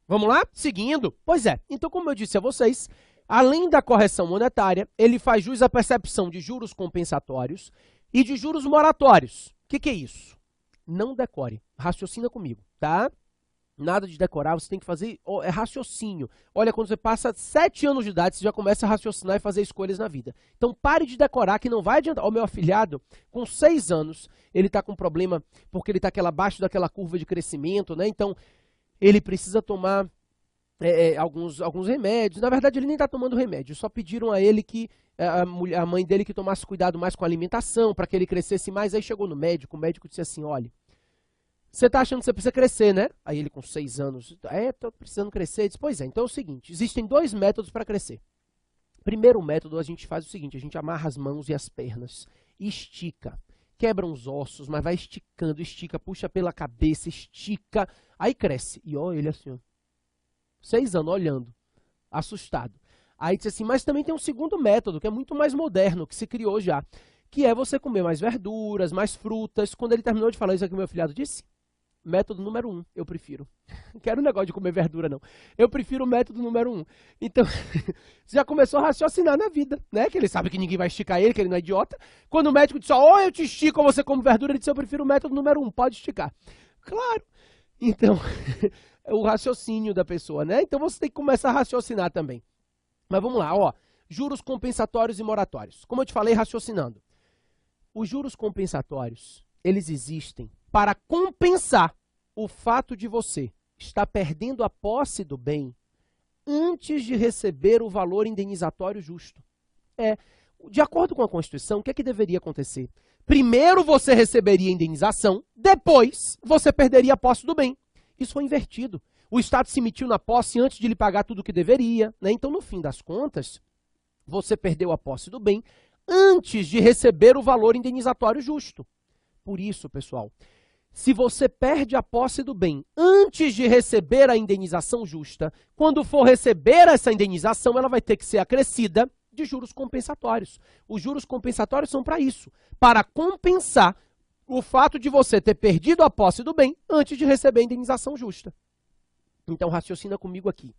Vamos lá? Seguindo. Pois é. Então, como eu disse a vocês, além da correção monetária, ele faz jus à percepção de juros compensatórios e de juros moratórios. O que é isso? Não decore. Raciocina comigo, tá? Nada de decorar, você tem que fazer raciocínio. Olha, quando você passa 7 anos de idade, você já começa a raciocinar e fazer escolhas na vida. Então, pare de decorar, que não vai adiantar. O meu afilhado, com 6 anos, ele está com problema porque ele está abaixo daquela curva de crescimento, né? Então, ele precisa tomar alguns remédios. Na verdade, ele nem está tomando remédio. Só pediram a ele que a mãe dele que tomasse cuidado mais com a alimentação, para que ele crescesse mais. Aí chegou no médico, o médico disse assim, olha, você está achando que você precisa crescer, né? Aí ele com 6 anos, estou precisando crescer. Ele disse, pois é, então é o seguinte, existem 2 métodos para crescer. Primeiro método, a gente faz o seguinte, a gente amarra as mãos e as pernas, estica, quebra os ossos, mas vai esticando, estica, puxa pela cabeça, estica, aí cresce. E olha ele assim, ó, 6 anos, olhando, assustado. Aí disse assim, mas também tem um segundo método, que é muito mais moderno, que se criou já, que é você comer mais verduras, mais frutas. Quando ele terminou de falar isso aqui, meu afilhado disse, método número 1, eu prefiro. Não quero um negócio de comer verdura, não. Eu prefiro o método número 1. Então, você já começou a raciocinar na vida, né? Que ele sabe que ninguém vai esticar ele, que ele não é idiota. Quando o médico disse, ou eu te estico ou você come verdura, ele disse, eu prefiro o método número 1, pode esticar. Claro. Então, é o raciocínio da pessoa, né? Então, você tem que começar a raciocinar também. Mas vamos lá, ó. Juros compensatórios e moratórios. Como eu te falei, raciocinando. Os juros compensatórios, eles existem para compensar o fato de você estar perdendo a posse do bem antes de receber o valor indenizatório justo. De acordo com a Constituição, o que é que deveria acontecer? Primeiro você receberia a indenização, depois você perderia a posse do bem. Isso foi invertido. O Estado se emitiu na posse antes de lhe pagar tudo o que deveria, né? Então, no fim das contas, você perdeu a posse do bem antes de receber o valor indenizatório justo. Por isso, pessoal, se você perde a posse do bem antes de receber a indenização justa, quando for receber essa indenização, ela vai ter que ser acrescida de juros compensatórios. Os juros compensatórios são para isso, para compensar o fato de você ter perdido a posse do bem antes de receber a indenização justa. Então, raciocina comigo aqui.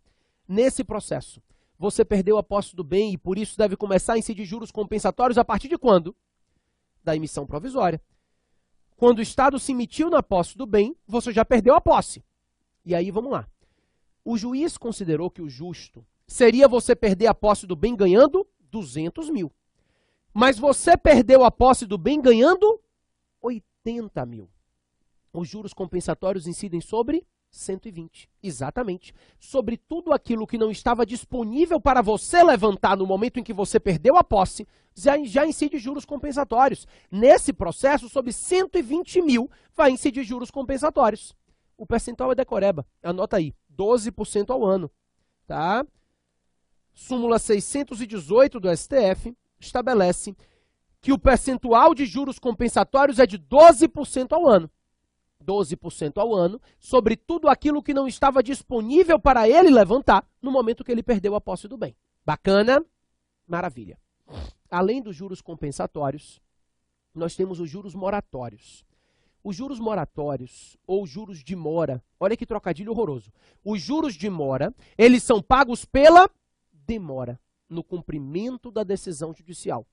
Nesse processo, você perdeu a posse do bem e por isso deve começar a incidir juros compensatórios a partir de quando? Da emissão provisória. Quando o Estado se emitiu na posse do bem, você já perdeu a posse. E aí, vamos lá. O juiz considerou que o justo seria você perder a posse do bem ganhando 200 mil. Mas você perdeu a posse do bem ganhando 80 mil. Os juros compensatórios incidem sobre 120. Exatamente. Sobre tudo aquilo que não estava disponível para você levantar no momento em que você perdeu a posse, já incide juros compensatórios. Nesse processo, sobre 120 mil, vai incidir juros compensatórios. O percentual é decoreba. Anota aí, 12% ao ano. Tá? Súmula 618 do STF estabelece que o percentual de juros compensatórios é de 12% ao ano. 12% ao ano, sobre tudo aquilo que não estava disponível para ele levantar no momento que ele perdeu a posse do bem. Bacana? Maravilha. Além dos juros compensatórios, nós temos os juros moratórios. Os juros moratórios, ou juros de mora, olha que trocadilho horroroso. Os juros de mora, eles são pagos pela demora no cumprimento da decisão judicial.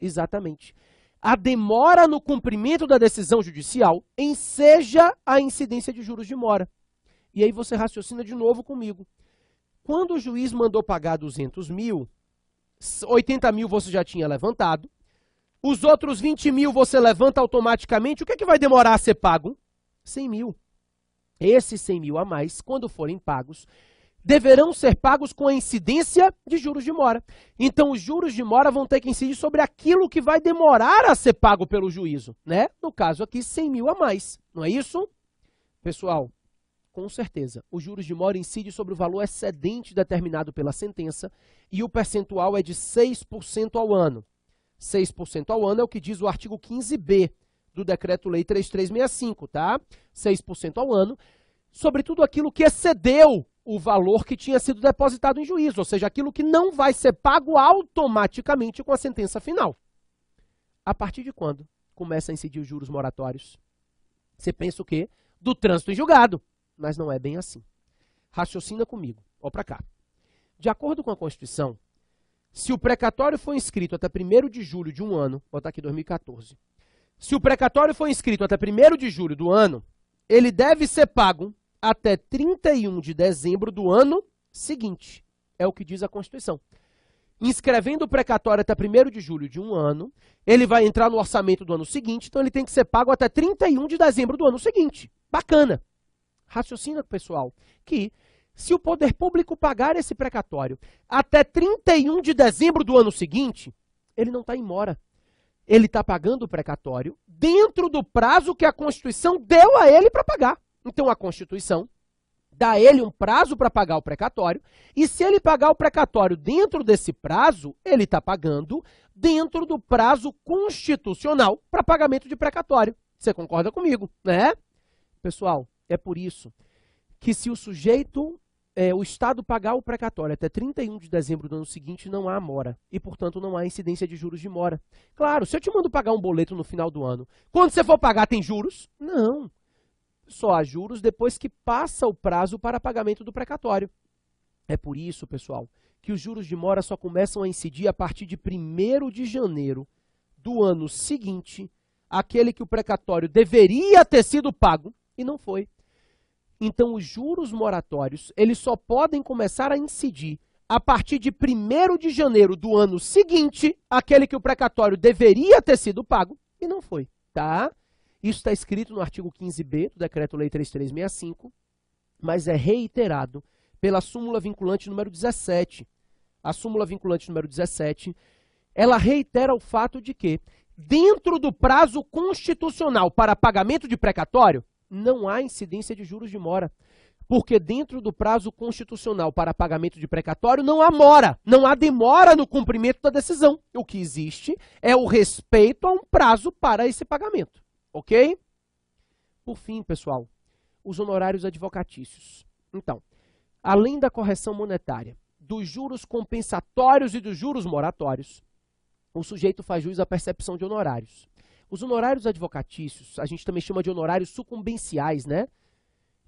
Exatamente. A demora no cumprimento da decisão judicial enseja a incidência de juros de mora. E aí você raciocina de novo comigo. Quando o juiz mandou pagar 200 mil, 80 mil você já tinha levantado, os outros 20 mil você levanta automaticamente, o que é que vai demorar a ser pago? 100 mil. Esses 100 mil a mais, quando forem pagos, deverão ser pagos com a incidência de juros de mora. Então, os juros de mora vão ter que incidir sobre aquilo que vai demorar a ser pago pelo juízo, né? No caso aqui, 100 mil a mais, não é isso? Pessoal, com certeza, os juros de mora incidem sobre o valor excedente determinado pela sentença e o percentual é de 6% ao ano. 6% ao ano é o que diz o artigo 15b do Decreto-Lei 3365, tá? 6% ao ano, sobre tudo aquilo que excedeu o valor que tinha sido depositado em juízo, ou seja, aquilo que não vai ser pago automaticamente com a sentença final. A partir de quando começa a incidir os juros moratórios? Você pensa o quê? Do trânsito em julgado, mas não é bem assim. Raciocina comigo. Ó para cá. De acordo com a Constituição, se o precatório for inscrito até 1º de julho de um ano, vou botar aqui 2014, se o precatório for inscrito até 1º de julho do ano, ele deve ser pago até 31 de dezembro do ano seguinte. É o que diz a Constituição. Inscrevendo o precatório até 1º de julho de um ano, ele vai entrar no orçamento do ano seguinte, então ele tem que ser pago até 31 de dezembro do ano seguinte. Bacana. Raciocina, pessoal, que se o poder público pagar esse precatório até 31 de dezembro do ano seguinte, ele não está em mora. Ele está pagando o precatório dentro do prazo que a Constituição deu a ele para pagar. Então, a Constituição dá a ele um prazo para pagar o precatório, e se ele pagar o precatório dentro desse prazo, ele está pagando dentro do prazo constitucional para pagamento de precatório. Você concorda comigo, né? Pessoal, é por isso que se o sujeito, o Estado pagar o precatório até 31 de dezembro do ano seguinte, não há mora. E, portanto, não há incidência de juros de mora. Claro, se eu te mando pagar um boleto no final do ano, quando você for pagar, tem juros? Não. Só há juros depois que passa o prazo para pagamento do precatório. É por isso, pessoal, que os juros de mora só começam a incidir a partir de 1º de janeiro do ano seguinte, aquele que o precatório deveria ter sido pago e não foi. Então, os juros moratórios, eles só podem começar a incidir a partir de 1º de janeiro do ano seguinte, aquele que o precatório deveria ter sido pago e não foi, tá? Isso está escrito no artigo 15b do Decreto-Lei 3365, mas é reiterado pela súmula vinculante número 17. A súmula vinculante número 17, ela reitera o fato de que, dentro do prazo constitucional para pagamento de precatório, não há incidência de juros de mora. Porque dentro do prazo constitucional para pagamento de precatório não há mora, não há demora no cumprimento da decisão. O que existe é o respeito a um prazo para esse pagamento. Ok? Por fim, pessoal, os honorários advocatícios. Então, além da correção monetária, dos juros compensatórios e dos juros moratórios, o sujeito faz jus à percepção de honorários. Os honorários advocatícios, a gente também chama de honorários sucumbenciais, né?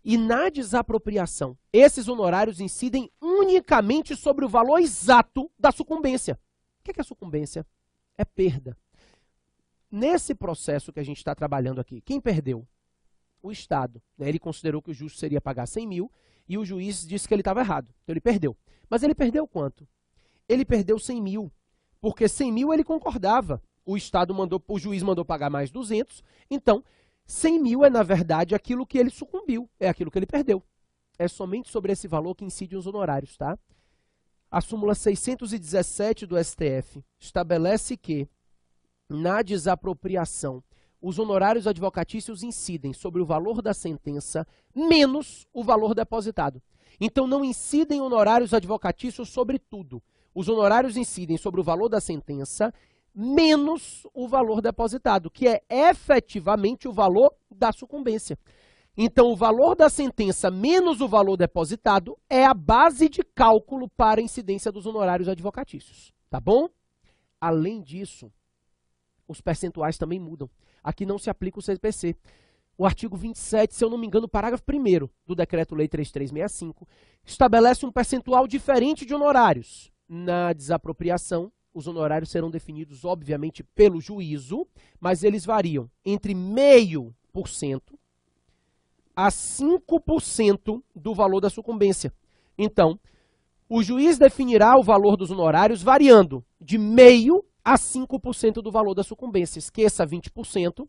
E na desapropriação, esses honorários incidem unicamente sobre o valor exato da sucumbência. O que é sucumbência? É perda. Nesse processo que a gente está trabalhando aqui, quem perdeu? O Estado. Ele considerou que o justo seria pagar 100 mil e o juiz disse que ele estava errado. Então ele perdeu. Mas ele perdeu quanto? Ele perdeu 100 mil, porque 100 mil ele concordava. O juiz mandou pagar mais 200, então 100 mil é, na verdade, aquilo que ele sucumbiu, é aquilo que ele perdeu. É somente sobre esse valor que incidem os honorários, tá? A súmula 617 do STF estabelece que, na desapropriação, os honorários advocatícios incidem sobre o valor da sentença menos o valor depositado. Então, não incidem honorários advocatícios sobre tudo. Os honorários incidem sobre o valor da sentença menos o valor depositado, que é efetivamente o valor da sucumbência. Então, o valor da sentença menos o valor depositado é a base de cálculo para a incidência dos honorários advocatícios, tá bom? Além disso, os percentuais também mudam. Aqui não se aplica o CPC. O artigo 27, se eu não me engano, o parágrafo 1º do Decreto-Lei 3365, estabelece um percentual diferente de honorários. Na desapropriação, os honorários serão definidos, obviamente, pelo juízo, mas eles variam entre 0,5% a 5% do valor da sucumbência. Então, o juiz definirá o valor dos honorários variando de 0,5% a 5% do valor da sucumbência. Esqueça 20%.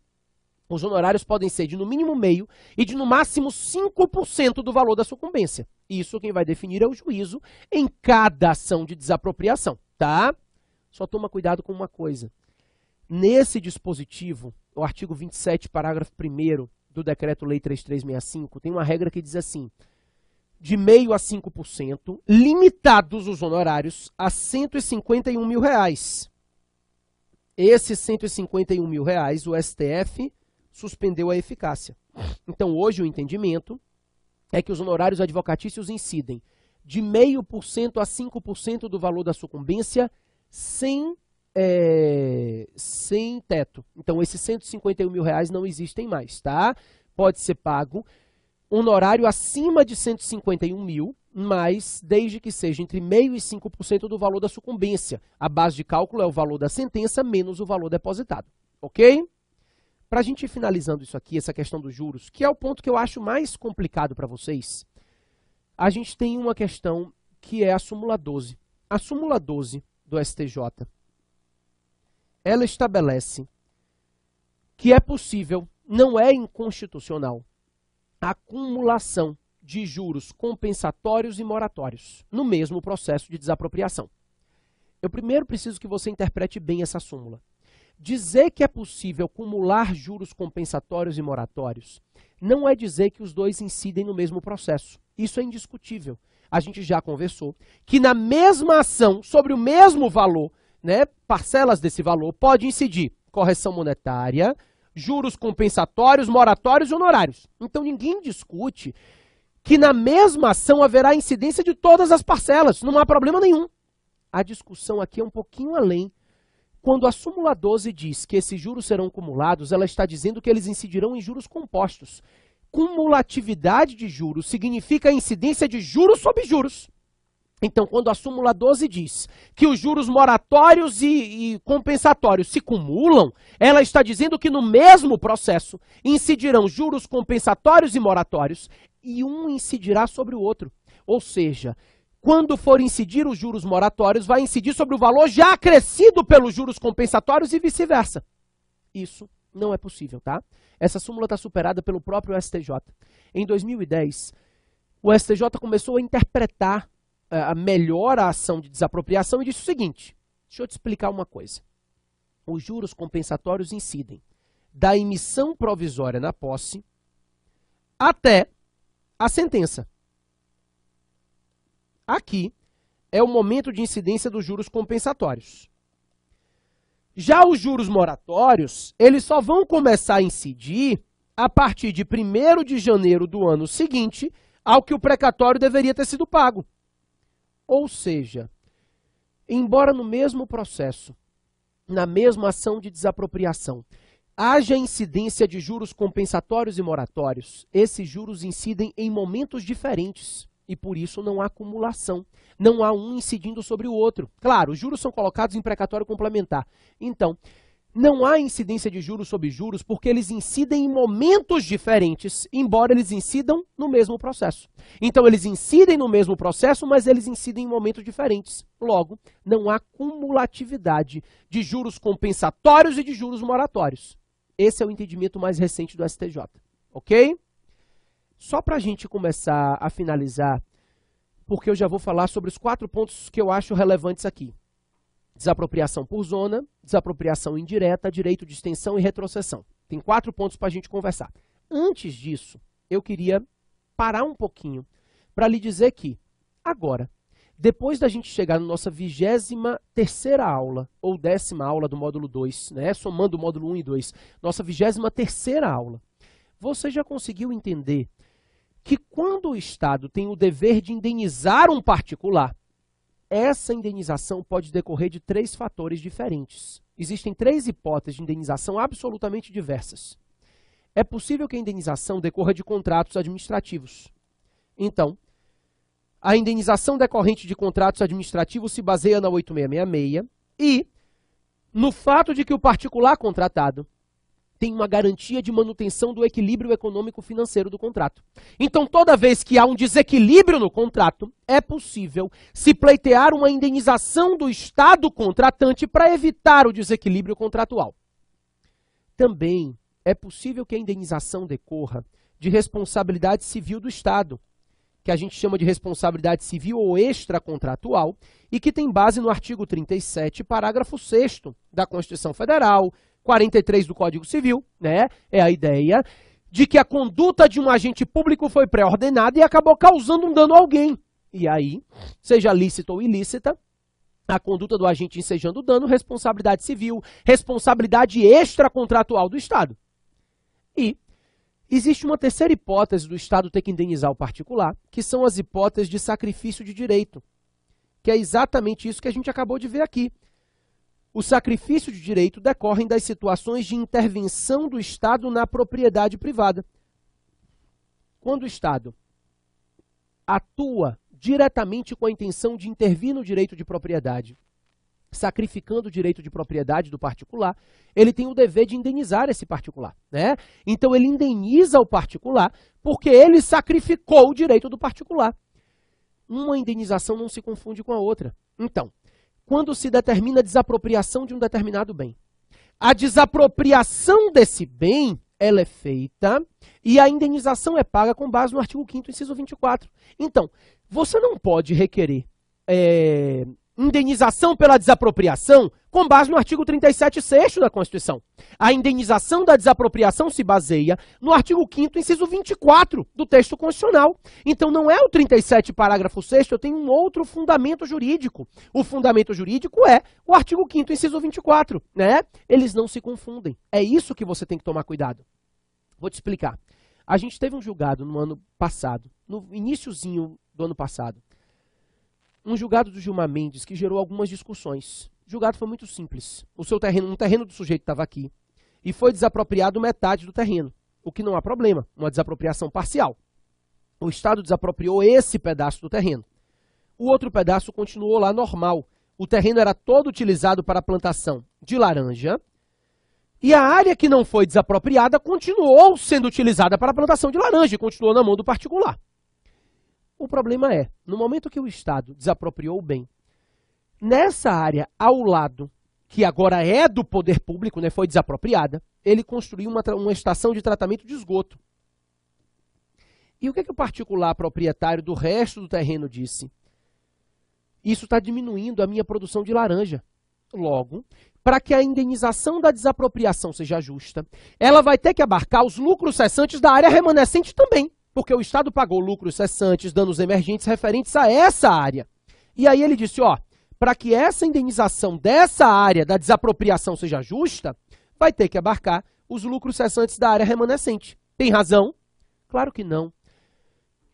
Os honorários podem ser de no mínimo 0,5% e de no máximo 5% do valor da sucumbência. Isso quem vai definir é o juízo em cada ação de desapropriação, tá? Só toma cuidado com uma coisa. Nesse dispositivo, o artigo 27, parágrafo 1º do Decreto-Lei 3365, tem uma regra que diz assim: de 0,5% a 5%, limitados os honorários a R$ 151 mil. Esses R$ 151 mil, o STF suspendeu a eficácia. Então, hoje o entendimento é que os honorários advocatícios incidem de 0,5% a 5% do valor da sucumbência sem teto. Então, esses R$ 151 mil não existem mais, tá? Pode ser pago honorário acima de 151 mil, mas desde que seja entre 0,5% e 5% do valor da sucumbência. A base de cálculo é o valor da sentença menos o valor depositado, ok? Para a gente ir finalizando isso aqui, essa questão dos juros, que é o ponto que eu acho mais complicado para vocês, a gente tem uma questão que é a súmula 12. A súmula 12 do STJ, ela estabelece que é possível, não é inconstitucional, a acumulação de juros compensatórios e moratórios no mesmo processo de desapropriação. Eu primeiro preciso que você interprete bem essa súmula. Dizer que é possível acumular juros compensatórios e moratórios não é dizer que os dois incidem no mesmo processo. Isso é indiscutível. A gente já conversou que na mesma ação, sobre o mesmo valor, né, parcelas desse valor, pode incidir correção monetária, juros compensatórios, moratórios e honorários. Então ninguém discute que na mesma ação haverá incidência de todas as parcelas, não há problema nenhum. A discussão aqui é um pouquinho além. Quando a súmula 12 diz que esses juros serão cumulados, ela está dizendo que eles incidirão em juros compostos. Cumulatividade de juros significa a incidência de juros sobre juros. Então, quando a súmula 12 diz que os juros moratórios e compensatórios se cumulam, ela está dizendo que no mesmo processo incidirão juros compensatórios e moratórios e um incidirá sobre o outro. Ou seja, quando for incidir os juros moratórios, vai incidir sobre o valor já acrescido pelos juros compensatórios e vice-versa. Isso não é possível, tá? Essa súmula está superada pelo próprio STJ. Em 2010, o STJ começou a interpretar melhor a ação de desapropriação e disse o seguinte, deixa eu te explicar uma coisa. Os juros compensatórios incidem da emissão provisória na posse até a sentença. Aqui é o momento de incidência dos juros compensatórios. Já os juros moratórios, eles só vão começar a incidir a partir de 1º de janeiro do ano seguinte ao que o precatório deveria ter sido pago. Ou seja, embora no mesmo processo, na mesma ação de desapropriação, haja incidência de juros compensatórios e moratórios, esses juros incidem em momentos diferentes. E por isso não há acumulação, não há um incidindo sobre o outro. Claro, os juros são colocados em precatório complementar. Então, não há incidência de juros sobre juros porque eles incidem em momentos diferentes, embora eles incidam no mesmo processo. Então, eles incidem no mesmo processo, mas eles incidem em momentos diferentes. Logo, não há cumulatividade de juros compensatórios e de juros moratórios. Esse é o entendimento mais recente do STJ, ok? Só para a gente começar a finalizar, porque eu já vou falar sobre os 4 pontos que eu acho relevantes aqui. Desapropriação por zona, desapropriação indireta, direito de extensão e retrocessão. Tem 4 pontos para a gente conversar. Antes disso, eu queria parar um pouquinho para lhe dizer que, agora, depois da gente chegar na nossa 23ª aula, ou 10ª aula do módulo 2, né, somando o módulo 1 e 2, nossa 23ª aula, você já conseguiu entender que quando o Estado tem o dever de indenizar um particular, essa indenização pode decorrer de 3 fatores diferentes. Existem 3 hipóteses de indenização absolutamente diversas. É possível que a indenização decorra de contratos administrativos. Então, a indenização decorrente de contratos administrativos se baseia na 8666 e no fato de que o particular contratado tem uma garantia de manutenção do equilíbrio econômico-financeiro do contrato. Então, toda vez que há um desequilíbrio no contrato, é possível se pleitear uma indenização do Estado contratante para evitar o desequilíbrio contratual. Também é possível que a indenização decorra de responsabilidade civil do Estado, que a gente chama de responsabilidade civil ou extracontratual, e que tem base no artigo 37, parágrafo 6º da Constituição Federal, 43 do Código Civil, né? É a ideia de que a conduta de um agente público foi pré-ordenada e acabou causando um dano a alguém. E aí, seja lícita ou ilícita, a conduta do agente ensejando dano, responsabilidade civil, responsabilidade extracontratual do Estado. E existe uma terceira hipótese do Estado ter que indenizar o particular, que são as hipóteses de sacrifício de direito, que é exatamente isso que a gente acabou de ver aqui. O sacrifício de direito decorre das situações de intervenção do Estado na propriedade privada. quando o Estado atua diretamente com a intenção de intervir no direito de propriedade, sacrificando o direito de propriedade do particular, ele tem o dever de indenizar esse particular, né? Então ele indeniza o particular porque ele sacrificou o direito do particular. Uma indenização não se confunde com a outra. Então, quando se determina a desapropriação de um determinado bem, a desapropriação desse bem, ela é feita e a indenização é paga com base no artigo 5º, inciso 24. Então, você não pode requerer indenização pela desapropriação com base no artigo 37, 6º da Constituição. A indenização da desapropriação se baseia no artigo 5º, inciso 24 do texto constitucional. Então não é o 37, parágrafo 6º, eu tenho um outro fundamento jurídico. O fundamento jurídico é o artigo 5º, inciso 24, né? Eles não se confundem. É isso que você tem que tomar cuidado. Vou te explicar. A gente teve um julgado no ano passado, no iniciozinho do ano passado, um julgado do Gilmar Mendes que gerou algumas discussões. O julgado foi muito simples. Um terreno do sujeito estava aqui e foi desapropriado metade do terreno, o que não há problema, uma desapropriação parcial. O Estado desapropriou esse pedaço do terreno. O outro pedaço continuou lá normal. O terreno era todo utilizado para a plantação de laranja e a área que não foi desapropriada continuou sendo utilizada para a plantação de laranja e continuou na mão do particular. O problema é, no momento que o Estado desapropriou o bem, nessa área ao lado, que agora é do poder público, né, foi desapropriada, ele construiu uma estação de tratamento de esgoto. E o que o particular proprietário do resto do terreno disse? Isso está diminuindo a minha produção de laranja. Logo, para que a indenização da desapropriação seja justa, ela vai ter que abarcar os lucros cessantes da área remanescente também. Porque o Estado pagou lucros cessantes, danos emergentes referentes a essa área. E aí ele disse, ó, para que essa indenização dessa área da desapropriação seja justa, vai ter que abarcar os lucros cessantes da área remanescente. Tem razão? Claro que não.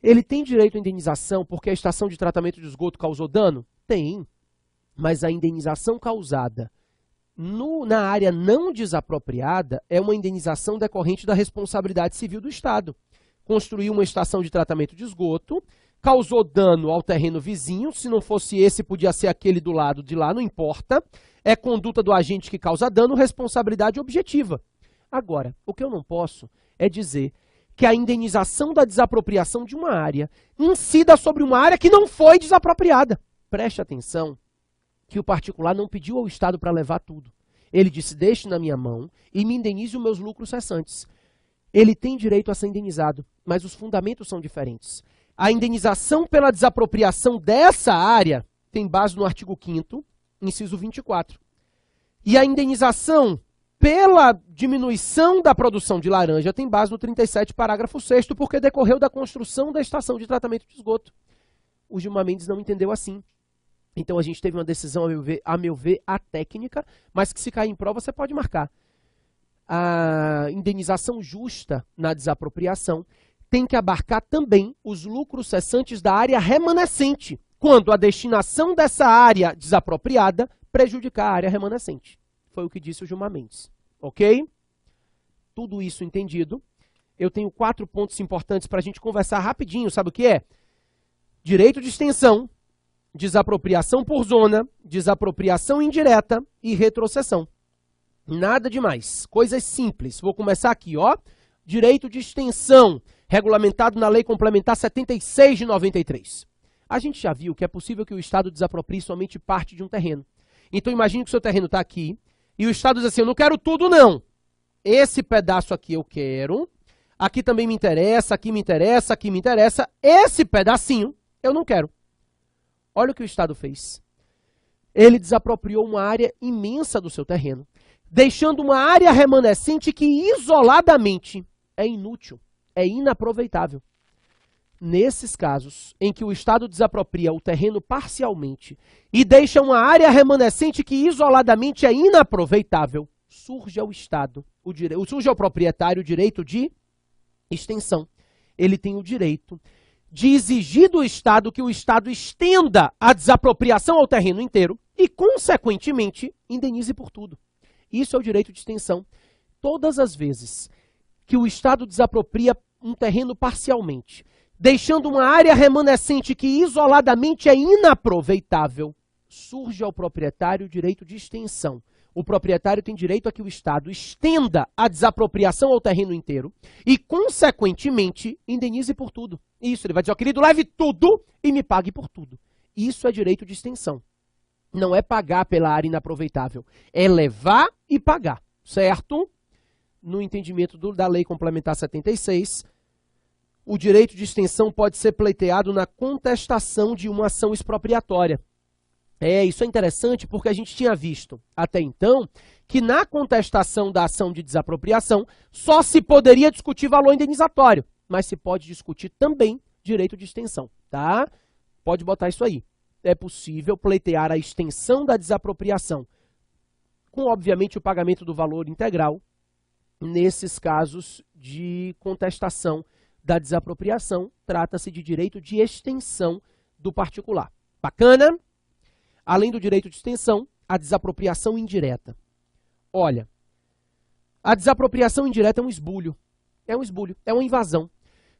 Ele tem direito à indenização porque a estação de tratamento de esgoto causou dano? Tem. Mas a indenização causada na área não desapropriada é uma indenização decorrente da responsabilidade civil do Estado. Construiu uma estação de tratamento de esgoto, causou dano ao terreno vizinho, se não fosse esse, podia ser aquele do lado de lá, não importa. É conduta do agente que causa dano, responsabilidade objetiva. Agora, o que eu não posso é dizer que a indenização da desapropriação de uma área incida sobre uma área que não foi desapropriada. Preste atenção que o particular não pediu ao Estado para levar tudo. Ele disse, deixe na minha mão e me indenize os meus lucros cessantes. Ele tem direito a ser indenizado, mas os fundamentos são diferentes. A indenização pela desapropriação dessa área tem base no artigo 5º, inciso 24. E a indenização pela diminuição da produção de laranja tem base no 37, parágrafo 6º, porque decorreu da construção da estação de tratamento de esgoto. O Gilmar Mendes não entendeu assim. Então a gente teve uma decisão, a meu ver, atécnica, mas que se cair em prova você pode marcar. A indenização justa na desapropriação tem que abarcar também os lucros cessantes da área remanescente, quando a destinação dessa área desapropriada prejudicar a área remanescente. Foi o que disse o Gilmar Mendes. Ok? Tudo isso entendido. Eu tenho 4 pontos importantes para a gente conversar rapidinho. Sabe o que é? Direito de extensão, desapropriação por zona, desapropriação indireta e retrocessão. Nada demais, coisas simples. Vou começar aqui, ó. Direito de extensão, regulamentado na Lei Complementar 76 de 93. A gente já viu que é possível que o Estado desaproprie somente parte de um terreno. Então imagine que o seu terreno está aqui e o Estado diz assim, eu não quero tudo não. Esse pedaço aqui eu quero, aqui também me interessa, aqui me interessa, aqui me interessa. Esse pedacinho eu não quero. Olha o que o Estado fez. Ele desapropriou uma área imensa do seu terreno, deixando uma área remanescente que isoladamente é inútil, é inaproveitável. Nesses casos em que o Estado desapropria o terreno parcialmente e deixa uma área remanescente que isoladamente é inaproveitável, surge ao Estado, surge ao proprietário o direito de extensão. Ele tem o direito de exigir do Estado que o Estado estenda a desapropriação ao terreno inteiro e, consequentemente, indenize por tudo. Isso é o direito de extensão. Todas as vezes que o Estado desapropria um terreno parcialmente, deixando uma área remanescente que isoladamente é inaproveitável, surge ao proprietário o direito de extensão. O proprietário tem direito a que o Estado estenda a desapropriação ao terreno inteiro e, consequentemente, indenize por tudo. Isso, ele vai dizer, ó, querido, leve tudo e me pague por tudo. Isso é direito de extensão. Não é pagar pela área inaproveitável, é levar e pagar, certo? No entendimento da Lei Complementar 76, o direito de extensão pode ser pleiteado na contestação de uma ação expropriatória. Isso é interessante porque a gente tinha visto até então que na contestação da ação de desapropriação só se poderia discutir valor indenizatório, mas se pode discutir também direito de extensão, tá? Pode botar isso aí. É possível pleitear a extensão da desapropriação com, obviamente, o pagamento do valor integral nesses casos de contestação da desapropriação. Trata-se de direito de extensão do particular. Bacana? Além do direito de extensão, a desapropriação indireta. Olha, a desapropriação indireta é um esbulho. É um esbulho, é uma invasão.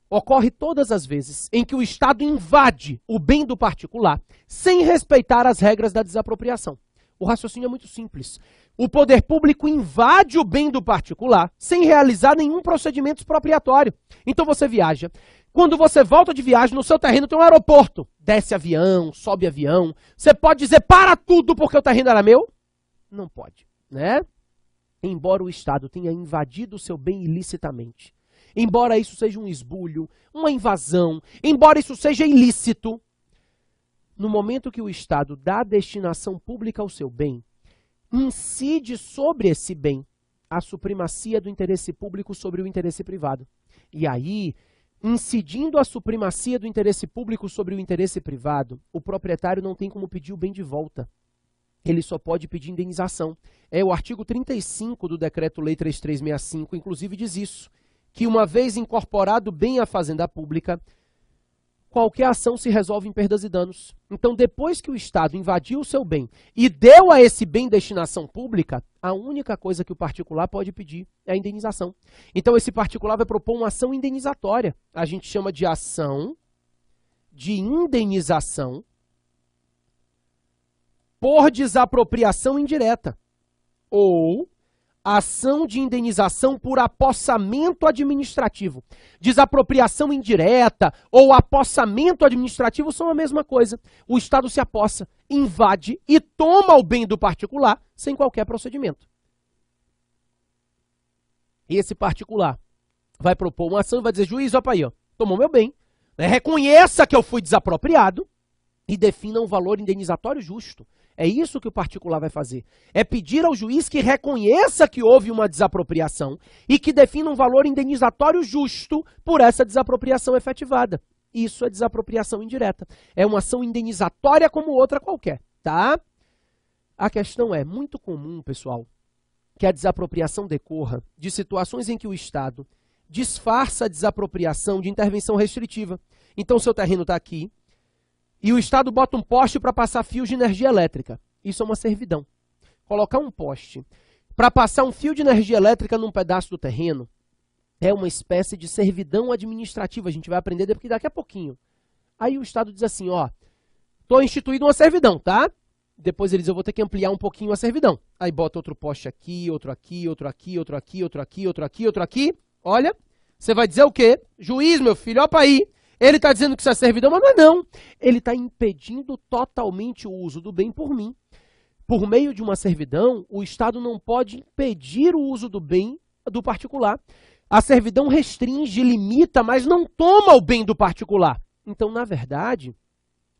Ocorre todas as vezes em que o Estado invade o bem do particular sem respeitar as regras da desapropriação. O raciocínio é muito simples. O poder público invade o bem do particular sem realizar nenhum procedimento expropriatório. Então você viaja. Quando você volta de viagem, no seu terreno tem um aeroporto. Desce avião, sobe avião. Você pode dizer, para tudo porque o terreno era meu? Não pode, né? Embora o Estado tenha invadido o seu bem ilicitamente, embora isso seja um esbulho, uma invasão, embora isso seja ilícito, no momento que o Estado dá destinação pública ao seu bem, incide sobre esse bem a supremacia do interesse público sobre o interesse privado. E aí, incidindo a supremacia do interesse público sobre o interesse privado, o proprietário não tem como pedir o bem de volta. Ele só pode pedir indenização. O artigo 35 do Decreto-Lei 3365, inclusive, diz isso, que uma vez incorporado bem à fazenda pública, qualquer ação se resolve em perdas e danos. Então, depois que o Estado invadiu o seu bem e deu a esse bem destinação pública, a única coisa que o particular pode pedir é a indenização. Então, esse particular vai propor uma ação indenizatória. A gente chama de ação de indenização por desapropriação indireta ou ação de indenização por apossamento administrativo. Desapropriação indireta ou apossamento administrativo são a mesma coisa. O Estado se apossa, invade e toma o bem do particular sem qualquer procedimento. E esse particular vai propor uma ação e vai dizer, juiz, opa aí, ó, tomou meu bem, reconheça que eu fui desapropriado e defina um valor indenizatório justo. É isso que o particular vai fazer. É pedir ao juiz que reconheça que houve uma desapropriação e que defina um valor indenizatório justo por essa desapropriação efetivada. Isso é desapropriação indireta. É uma ação indenizatória como outra qualquer, tá? A questão é, muito comum, pessoal, que a desapropriação decorra de situações em que o Estado disfarça a desapropriação de intervenção restritiva. Então, seu terreno está aqui, e o Estado bota um poste para passar fios de energia elétrica. Isso é uma servidão. Colocar um poste para passar um fio de energia elétrica num pedaço do terreno é uma espécie de servidão administrativa. A gente vai aprender daqui a pouquinho. Aí o Estado diz assim, ó, estou instituindo uma servidão, tá? Depois ele diz, eu vou ter que ampliar um pouquinho a servidão. Aí bota outro poste aqui, outro aqui, outro aqui, outro aqui, outro aqui, outro aqui, outro aqui. Olha, você vai dizer o quê? Juiz, meu filho, opa aí. Ele está dizendo que isso é servidão, mas não é não. Ele está impedindo totalmente o uso do bem por mim. Por meio de uma servidão, o Estado não pode impedir o uso do bem do particular. A servidão restringe, limita, mas não toma o bem do particular. Então, na verdade,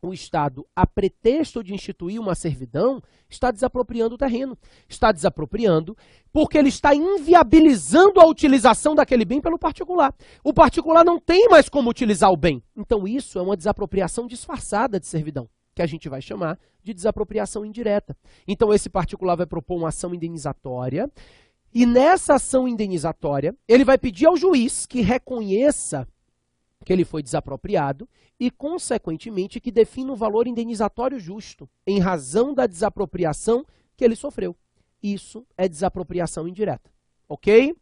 o Estado, a pretexto de instituir uma servidão, está desapropriando o terreno. Está desapropriando porque ele está inviabilizando a utilização daquele bem pelo particular. O particular não tem mais como utilizar o bem. Então isso é uma desapropriação disfarçada de servidão, que a gente vai chamar de desapropriação indireta. Então esse particular vai propor uma ação indenizatória e nessa ação indenizatória ele vai pedir ao juiz que reconheça que ele foi desapropriado e, consequentemente, que defina um valor indenizatório justo em razão da desapropriação que ele sofreu. Isso é desapropriação indireta, ok?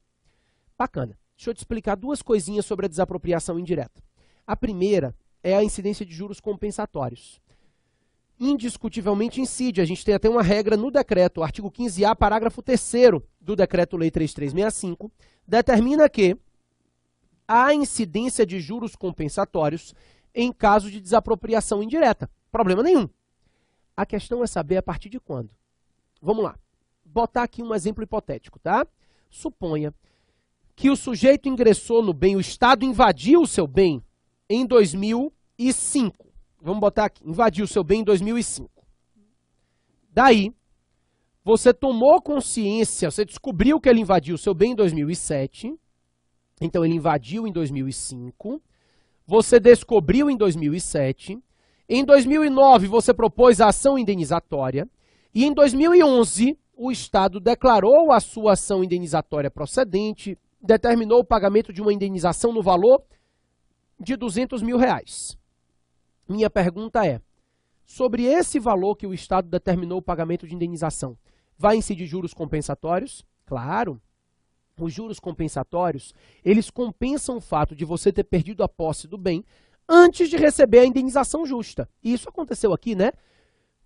Bacana. deixa eu te explicar duas coisinhas sobre a desapropriação indireta. A primeira é a incidência de juros compensatórios. Indiscutivelmente incide, a gente tem até uma regra no decreto, o artigo 15A, parágrafo 3º do Decreto-Lei 3365, determina que há incidência de juros compensatórios em caso de desapropriação indireta. Problema nenhum. A questão é saber a partir de quando. Vamos lá. Botar aqui um exemplo hipotético, tá? Suponha que o sujeito ingressou no bem, o Estado invadiu o seu bem em 2005. Vamos botar aqui, invadiu o seu bem em 2005. Daí, você tomou consciência, você descobriu que ele invadiu o seu bem em 2007, então ele invadiu em 2005, você descobriu em 2007, em 2009 você propôs a ação indenizatória, e em 2011 o Estado declarou a sua ação indenizatória procedente, determinou o pagamento de uma indenização no valor de R$200 mil. Minha pergunta é, sobre esse valor que o Estado determinou o pagamento de indenização, vai incidir juros compensatórios? Claro. Os juros compensatórios, eles compensam o fato de você ter perdido a posse do bem antes de receber a indenização justa. E isso aconteceu aqui, né?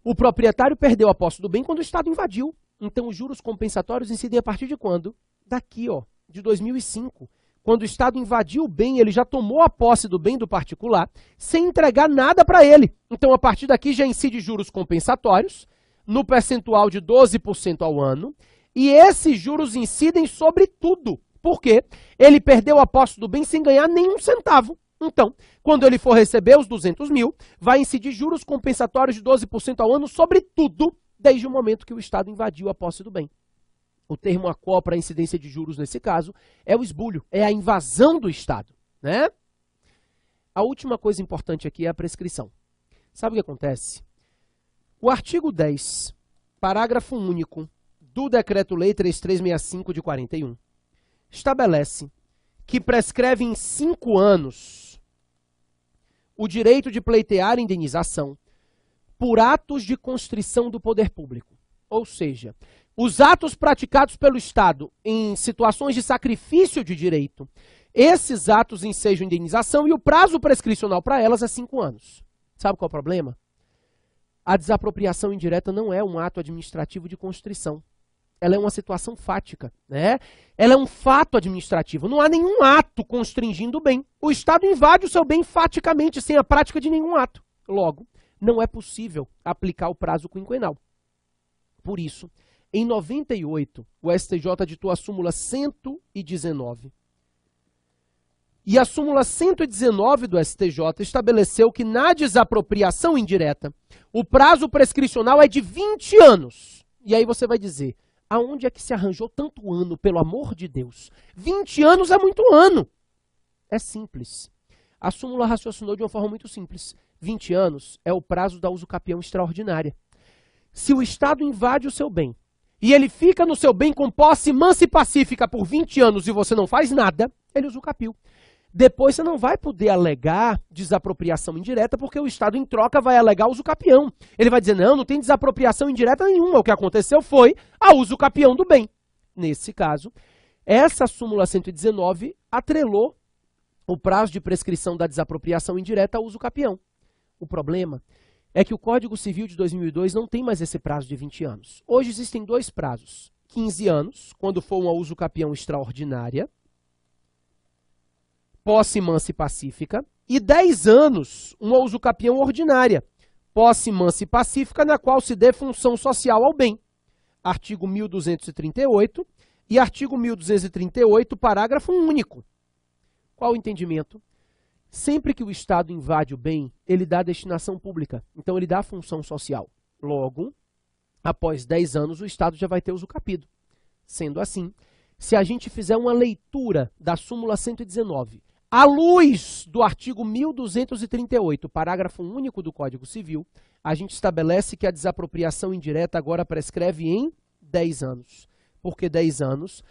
O proprietário perdeu a posse do bem quando o Estado invadiu. Então, os juros compensatórios incidem a partir de quando? Daqui, ó, de 2005. Quando o Estado invadiu o bem, ele já tomou a posse do bem do particular sem entregar nada para ele. Então, a partir daqui já incide juros compensatórios no percentual de 12% ao ano. E esses juros incidem sobre tudo. Por quê? Ele perdeu a posse do bem sem ganhar nenhum centavo. Então, quando ele for receber os 200 mil, vai incidir juros compensatórios de 12% ao ano sobre tudo, desde o momento que o Estado invadiu a posse do bem. O termo ACO para a incidência de juros nesse caso é o esbulho, é a invasão do Estado, né? A última coisa importante aqui é a prescrição. Sabe o que acontece? O artigo 10, parágrafo único do Decreto-Lei 3365 de 41, estabelece que prescreve em 5 anos o direito de pleitear indenização por atos de constrição do poder público. Ou seja, os atos praticados pelo Estado em situações de sacrifício de direito, esses atos ensejam indenização e o prazo prescricional para elas é 5 anos. Sabe qual é o problema? A desapropriação indireta não é um ato administrativo de constrição. Ela é uma situação fática, né? Ela é um fato administrativo. Não há nenhum ato constringindo o bem. O Estado invade o seu bem faticamente, sem a prática de nenhum ato. Logo, não é possível aplicar o prazo quinquenal. Por isso, em 98, o STJ ditou a súmula 119. E a súmula 119 do STJ estabeleceu que na desapropriação indireta, o prazo prescricional é de 20 anos. E aí você vai dizer, aonde é que se arranjou tanto ano, pelo amor de Deus? 20 anos é muito ano. É simples. A súmula raciocinou de uma forma muito simples. 20 anos é o prazo da usucapião extraordinária. Se o Estado invade o seu bem, e ele fica no seu bem com posse mansa e pacífica por 20 anos e você não faz nada, ele usucapiou. Depois você não vai poder alegar desapropriação indireta, porque o Estado em troca vai alegar usucapião. Ele vai dizer, não tem desapropriação indireta nenhuma, o que aconteceu foi a usucapião do bem. Nesse caso, essa súmula 119 atrelou o prazo de prescrição da desapropriação indireta ao usucapião. O problema é que o Código Civil de 2002 não tem mais esse prazo de 20 anos. Hoje existem 2 prazos. 15 anos, quando for uma usucapião extraordinária, posse mansa e pacífica, e 10 anos, uma usucapião ordinária, posse mansa e pacífica, na qual se dê função social ao bem. Artigo 1238 e artigo 1238, parágrafo único. Qual o entendimento? Sempre que o Estado invade o bem, ele dá destinação pública, então ele dá função social. Logo, após 10 anos, o Estado já vai ter usucapido. Sendo assim, se a gente fizer uma leitura da súmula 119, à luz do artigo 1238, parágrafo único do Código Civil, a gente estabelece que a desapropriação indireta agora prescreve em 10 anos. Porque 10 anos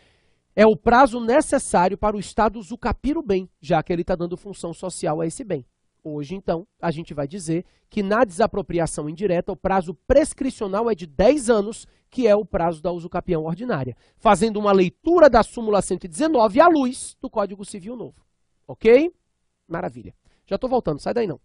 é o prazo necessário para o Estado usucapir o bem, já que ele está dando função social a esse bem. Hoje, então, a gente vai dizer que na desapropriação indireta o prazo prescricional é de 10 anos, que é o prazo da usucapião ordinária, fazendo uma leitura da súmula 119 à luz do Código Civil novo. Ok? Maravilha. Já estou voltando, sai daí não.